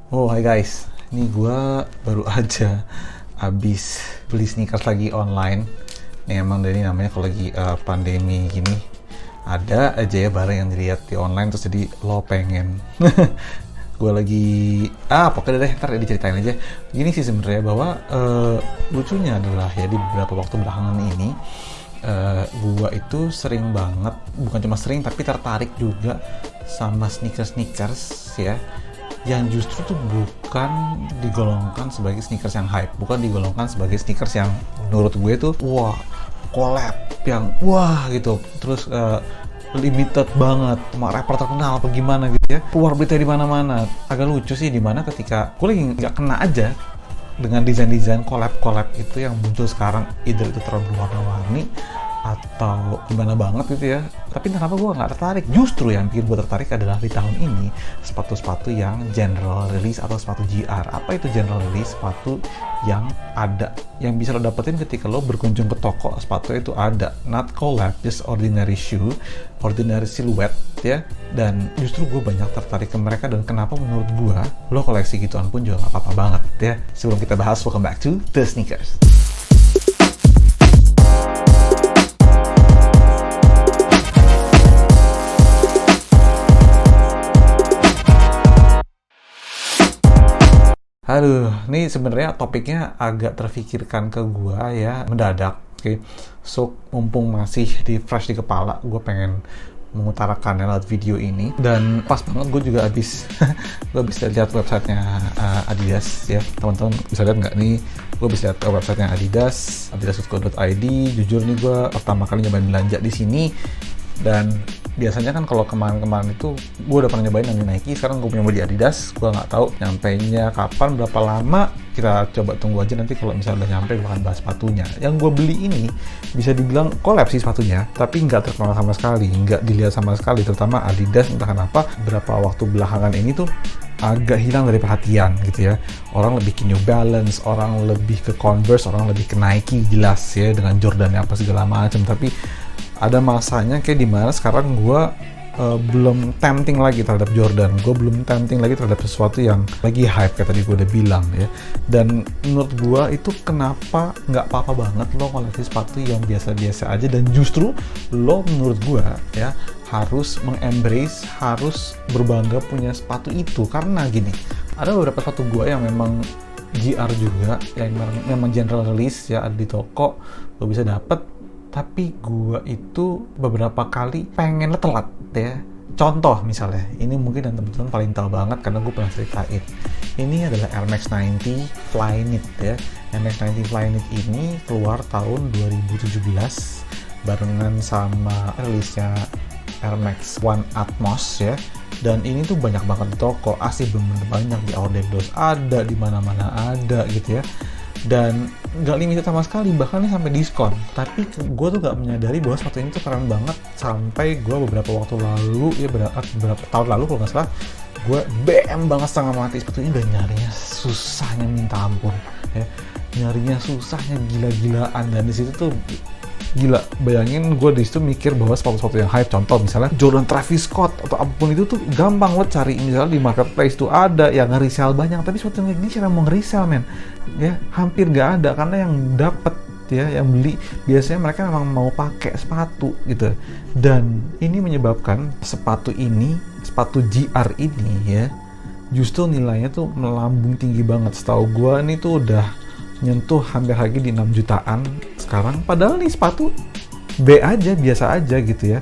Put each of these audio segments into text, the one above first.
Oh, hai guys. Ini gue baru aja habis beli sneakers lagi online. Nih emang dari namanya kalau lagi pandemi gini, ada aja ya barang yang dilihat di online terus jadi lo pengen. Gue lagi pokoknya deh ntar diceritain aja. Gini sih sebenarnya bahwa lucunya adalah ya di beberapa waktu belakangan ini gue itu sering banget, bukan cuma sering tapi tertarik juga sama sneakers ya, yang justru tuh bukan digolongkan sebagai sneakers yang hype, bukan digolongkan sebagai sneakers yang menurut gue tuh wah collab yang wah gitu, terus limited banget sama rapper terkenal apa gimana gitu ya, keluar berita di mana-mana. Agak lucu sih di mana ketika gue lagi nggak kena aja dengan desain-desain collab itu yang muncul sekarang, either itu terlalu warna-warni atau gimana banget gitu ya. Tapi kenapa gue nggak tertarik? Justru yang bikin gue tertarik adalah di tahun ini sepatu-sepatu yang general release atau sepatu GR. Apa itu general release? Sepatu yang ada, yang bisa lo dapetin ketika lo berkunjung ke toko. Sepatu itu ada, not collab, just ordinary shoe, ordinary silhouette ya. Dan justru gue banyak tertarik ke mereka, dan kenapa menurut gue lo koleksi gituan pun juga nggak apa-apa banget ya. Sebelum kita bahas, welcome back to The Sneakers. Aduh, ini sebenarnya topiknya agak terfikirkan ke gua ya, mendadak. Oke. So, mumpung masih fresh di kepala, gue pengen mengutarakan lewat video ini. Dan pas banget gue juga habis gue bisa lihat websitenya Adidas ya. Teman-teman bisa lihat nggak nih? Gue bisa lihat websitenya Adidas, adidas.co.id. Jujur nih, gue pertama kali nyobain belanja di sini. Dan biasanya kan kalau kemarin-kemarin itu gue udah pernah nyobain yang di Nike, sekarang gue nyoba di Adidas. Gue nggak tahu nyampainya kapan, berapa lama. Kita coba tunggu aja, nanti kalau misalnya udah nyampe gue akan bahas sepatunya. Yang gue beli ini bisa dibilang collab sih sepatunya, tapi nggak terkenal sama sekali, nggak dilihat sama sekali, terutama Adidas. Entah kenapa beberapa waktu belakangan ini tuh agak hilang dari perhatian gitu ya. Orang lebih ke New Balance, orang lebih ke Converse, orang lebih ke Nike jelas ya, dengan Jordan apa segala macam. Tapi ada masanya kayak dimana sekarang gue belum tempting lagi terhadap Jordan, gue belum tempting lagi terhadap sesuatu yang lagi hype kayak tadi gue udah bilang ya. Dan menurut gue itu kenapa nggak apa-apa banget lo koleksi sepatu yang biasa-biasa aja, dan justru lo menurut gue ya harus mengembrace, harus berbangga punya sepatu itu. Karena gini, ada beberapa sepatu gue yang memang GR juga, yang memang general release ya, ada di toko lo bisa dapet. Tapi gue itu beberapa kali pengen telat ya. Contoh misalnya, ini mungkin dan teman-teman paling tahu banget karena gue pernah ceritain. Ini adalah Air Max 90 Flyknit ya. Air Max 90 Flyknit ini keluar tahun 2017 barengan sama rilisnya Air Max One Atmos ya. Dan ini tuh banyak banget di toko, asli bener-bener banyak, di Outlet ada, di mana-mana ada gitu ya. Dan nggak limited sama sekali, bahkan ini sampai diskon. Tapi gue tuh nggak menyadari bahwa sepatu ini tuh keren banget sampai gue beberapa waktu lalu ya, beberapa tahun lalu kalau nggak salah, gue BM banget setengah mati sepatu ini, dan nyarinya susahnya minta ampun ya, nyarinya susahnya gila-gilaan. Dan di situ tuh gila, bayangin gue di situ mikir bahwa sepatu-sepatu yang hype, contoh misalnya Jordan Travis Scott atau apapun itu tuh gampang lo cari, misalnya di marketplace tuh ada yang nge-resell banyak. Tapi sepatu yang ini siapa mau nge-resell men ya, hampir gak ada, karena yang dapet ya, yang beli biasanya mereka memang mau pakai sepatu gitu. Dan ini menyebabkan sepatu GR ini ya, justru nilainya tuh melambung tinggi banget. Setahu gue ini tuh udah nyentuh hampir lagi di 6 jutaan sekarang, padahal nih sepatu B aja, biasa aja gitu ya,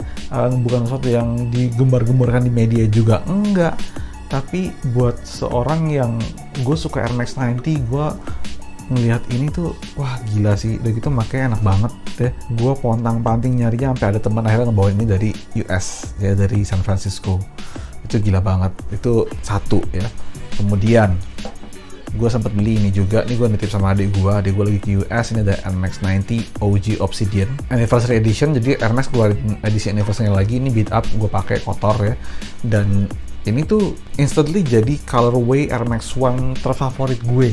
bukan sesuatu yang digembar-gemborkan di media juga, enggak. Tapi buat seorang yang gue suka Air Max 90, gue ngelihat ini tuh wah gila sih, udah gitu makanya enak banget ya. Gue pontang-panting nyarinya sampai ada teman akhirnya ngebawa ini dari US ya, dari San Francisco. Itu gila banget, itu satu ya. Kemudian gue sempat beli ini juga, nih gue nitip sama adik gue lagi ke US. Ini ada Air Max 90 OG Obsidian Anniversary Edition, jadi Air Max keluar edisi anniversary lagi, ini beat up, gue pakai kotor ya. Dan ini tuh instantly jadi colorway Air Max One terfavorit gue.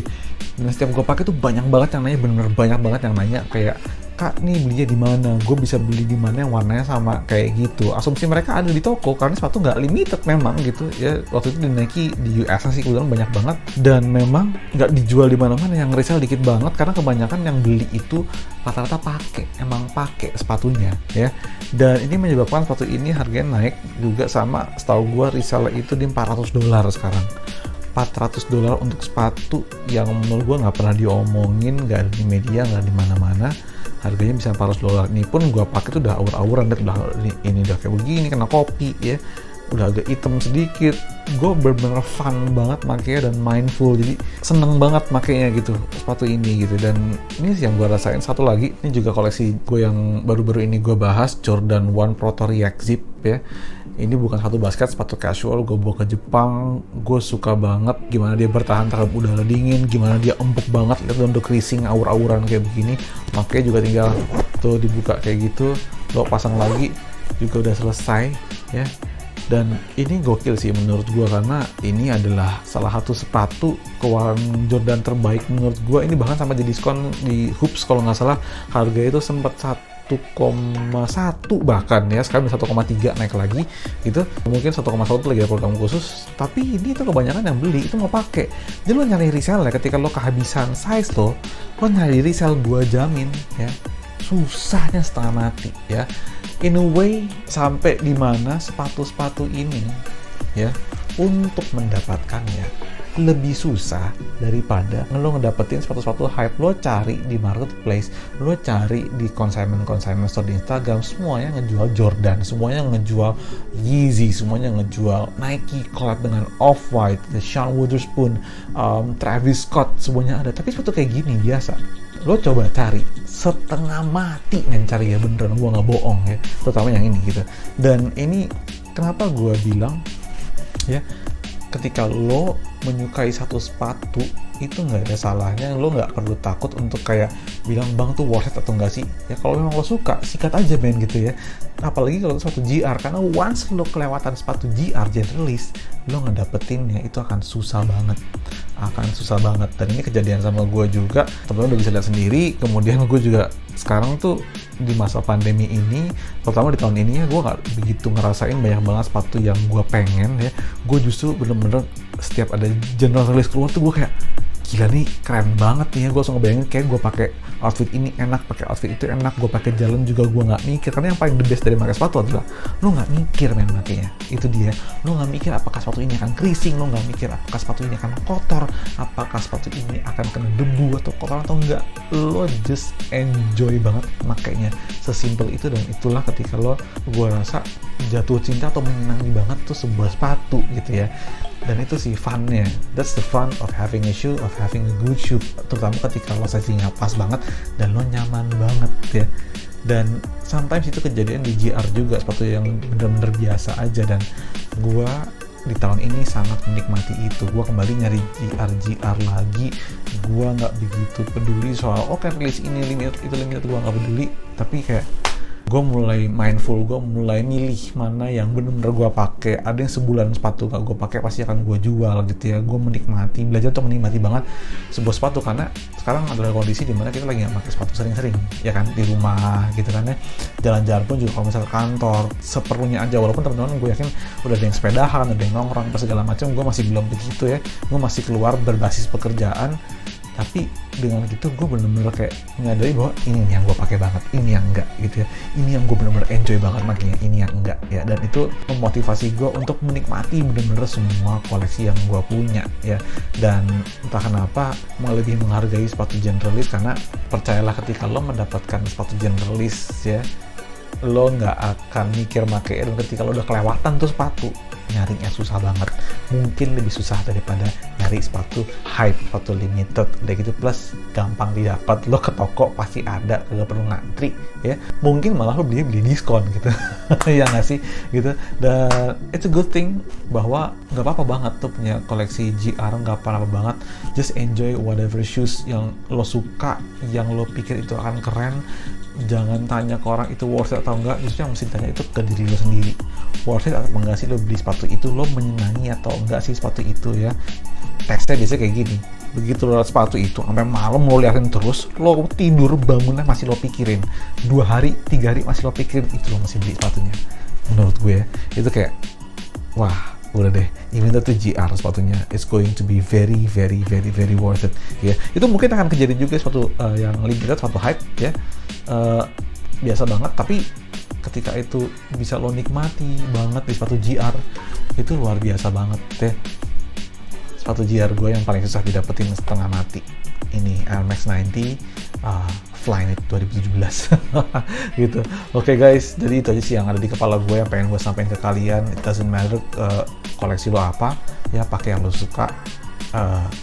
Dan setiap gue pakai tuh banyak banget yang nanya, bener-bener banyak banget yang nanya kayak kak nih belinya di mana, gue bisa beli di mana yang warnanya sama kayak gitu. Asumsi mereka ada di toko karena sepatu nggak limited memang gitu ya. Waktu itu di Nike di US sih kebetulan banyak banget, dan memang nggak dijual di mana-mana, yang resell dikit banget karena kebanyakan yang beli itu rata-rata emang pakai sepatunya ya. Dan ini menyebabkan sepatu ini harganya naik juga, sama setahu gue resell itu di $400 sekarang. $400 untuk sepatu yang menurut gue nggak pernah diomongin, nggak ada di media, nggak di mana-mana, harganya bisa $400. Ini pun gue pakai tuh udah aur-auran, udah ini udah kayak begini kena kopi ya, udah agak hitam sedikit. Gue bener-bener fun banget makanya dan mindful, jadi seneng banget makanya gitu sepatu ini gitu. Dan ini sih yang gue rasain. Satu lagi, ini juga koleksi gue yang baru-baru ini gue bahas, Jordan 1 Proto React Zip ya. Ini bukan sepatu basket, sepatu casual, gue bawa ke Jepang. Gue suka banget gimana dia bertahan terhadap udara dingin, gimana dia empuk banget, lihat untuk creasing aur-auran kayak begini. Makanya juga tinggal tuh dibuka kayak gitu, lo pasang lagi juga udah selesai ya. Dan ini gokil sih menurut gue, karena ini adalah salah satu sepatu keluaran Jordan terbaik menurut gue. Ini bahkan sama jadi diskon di Hoops kalau nggak salah, harganya itu sempat 1,1 bahkan ya, sekarang udah 1,3 naik lagi gitu. Mungkin 1,1 lagi ada program khusus, tapi ini tuh kebanyakan yang beli itu mau pakai. Jadi lo nyari resell ya, ketika lo kehabisan size lo nyari resell, gue jamin ya susahnya setengah mati ya. In a way, sampai di mana sepatu-sepatu ini ya untuk mendapatkannya lebih susah daripada lo ngedapetin sepatu-sepatu hype. Lo cari di marketplace, lo cari di consignment store di Instagram, semuanya ngejual Jordan, semuanya ngejual Yeezy, semuanya ngejual Nike collab dengan Off-White, Sean Wotherspoon, Travis Scott, semuanya ada. Tapi sepatu kayak gini biasa lo coba cari setengah mati cari ya, beneran gue nggak bohong ya, terutama yang ini gitu. Dan ini kenapa gue bilang ya, ketika lo menyukai satu sepatu itu nggak ada salahnya, lo nggak perlu takut untuk kayak bilang bang tuh worth it atau enggak sih ya. Kalau memang lo suka, sikat aja men gitu ya. Apalagi kalau sepatu GR, karena once lo kelewatan sepatu GR generalis, lo ngedapetinnya itu akan susah banget. Dan ini kejadian sama gue juga, temen-temen udah bisa lihat sendiri. Kemudian gue juga sekarang tuh di masa pandemi ini, terutama di tahun ini ya, gue nggak begitu ngerasain banyak banget sepatu yang gue pengen ya. Gue justru bener-bener setiap ada general release keluar tuh gue kayak gila nih keren banget nih ya. Gue langsung ngebayangin kayak gue pakai outfit ini enak, pakai outfit itu enak, gue pakai jalan juga gue nggak mikir. Karena yang paling the best dari pakai sepatu adalah lo nggak mikir men makanya. Itu dia, lo nggak mikir apakah sepatu ini akan creasing, lo nggak mikir apakah sepatu ini akan kotor, apakah sepatu ini akan kena debu atau kotor atau enggak. Lo just enjoy banget makanya, sesimpel itu. Dan itulah ketika gue rasa jatuh cinta atau menyenangi banget tuh sebuah sepatu gitu ya. Dan itu sih funnya, that's the fun of having a shoe, of having a good shoe, terutama ketika lo sizingnya pas banget dan lo nyaman banget ya. Dan sometimes itu kejadian di GR juga, sepatu yang bener-bener biasa aja. Dan gua di tahun ini sangat menikmati itu. Gua kembali nyari GR lagi, gua nggak begitu peduli soal rilis ini limited, itu limited, gua nggak peduli. Tapi kayak gue mulai mindful, gue mulai milih mana yang bener-bener gue pakai. Ada yang sebulan sepatu gak gue pakai pasti akan gue jual gitu ya. Gue menikmati, belajar untuk menikmati banget sebuah sepatu, karena sekarang adalah kondisi dimana kita lagi gak pakai sepatu sering-sering ya kan, di rumah gitu kan ya. Jalan-jalan pun juga kalau misalnya kantor seperlunya aja, walaupun teman-teman gue yakin udah ada yang sepedahan, ada yang nongkrong segala macam, gue masih belum begitu ya. Gue masih keluar berbasis pekerjaan. Tapi dengan gitu gue bener-bener kayak menyadari bahwa ini yang gue pakai banget, ini yang enggak gitu ya. Ini yang gue bener-bener enjoy banget makanya, ini yang enggak ya. Dan itu memotivasi gue untuk menikmati bener-bener semua koleksi yang gue punya ya. Dan entah kenapa lebih menghargai sepatu generalis, karena percayalah ketika lo mendapatkan sepatu generalis ya, lo nggak akan mikir makanya. Dan ketika lo udah kelewatan tuh sepatu, nyarinya susah banget, mungkin lebih susah daripada nyari sepatu hype, sepatu limited udah gitu. Plus gampang didapat, lo ke toko pasti ada, kagak perlu ngantri ya. Mungkin malah lo beli diskon gitu ya nggak sih gitu. Dan it's a good thing bahwa nggak apa-apa banget tuh punya koleksi GR, nggak apa-apa banget. Just enjoy whatever shoes yang lo suka, yang lo pikir itu akan keren. Jangan tanya ke orang itu worth it atau enggak, justru yang mesti tanya itu ke diri lo sendiri. Worth it atau enggak sih lo beli sepatu itu, lo menyenangi atau enggak sih sepatu itu ya. Tesnya biasanya kayak gini, begitu lo lihat sepatu itu sampai malam lo liatin terus, lo tidur bangunnya masih lo pikirin, 2 hari 3 hari masih lo pikirin, itu lo masih beli sepatunya. Menurut gue ya, itu kayak wah udah deh, even though itu GR sepatunya, it's going to be very worth it ya. Itu mungkin akan kejadian juga sepatu yang limited, sepatu hype ya, biasa banget, tapi ketika itu bisa lo nikmati banget di sepatu GR, itu luar biasa banget ya. Sepatu GR gue yang paling susah didapetin setengah mati ini Air Max 90 Flyknit 2017 gitu. Oke guys, jadi itu aja sih yang ada di kepala gue yang pengen gue sampaikan ke kalian. It doesn't matter koleksi lo apa ya, pakai yang lo suka,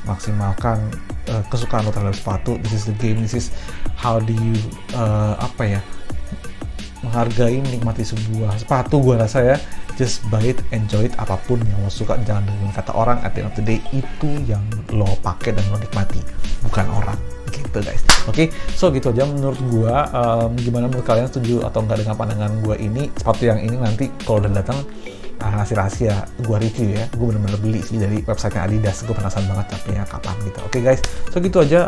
maksimalkan kesukaan lo terhadap sepatu. This is the game, this is how do you menghargai, menikmati sebuah sepatu. Gue rasa ya, just buy it, enjoy it, apapun yang lo suka, jangan dengerin kata orang. At the end of the day, itu yang lo pakai dan lo nikmati, bukan orang gitu guys. Oke, so gitu aja menurut gue. Gimana menurut kalian, setuju atau enggak dengan pandangan gue ini? Sepatu yang ini nanti kalau udah datang hasil rahasia gue review ya. Gue bener-bener beli sih dari website Adidas, gue penasaran banget capeknya kapan gitu. Oke guys, so gitu aja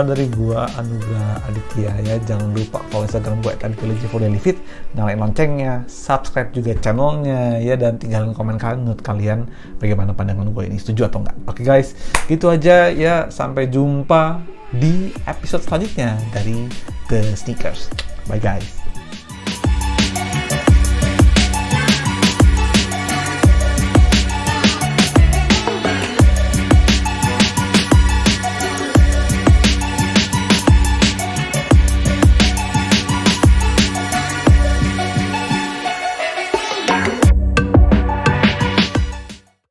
dari gue, Anugrah Aditya ya. Jangan lupa follow Instagram gue @aditya_daily_fit, nyalain loncengnya, subscribe juga channelnya ya, dan tinggalin komen kalian menurut kalian bagaimana pandangan gue ini, setuju atau enggak. Oke guys, gitu aja ya, sampai jumpa di episode selanjutnya dari The Sneakers. Bye guys.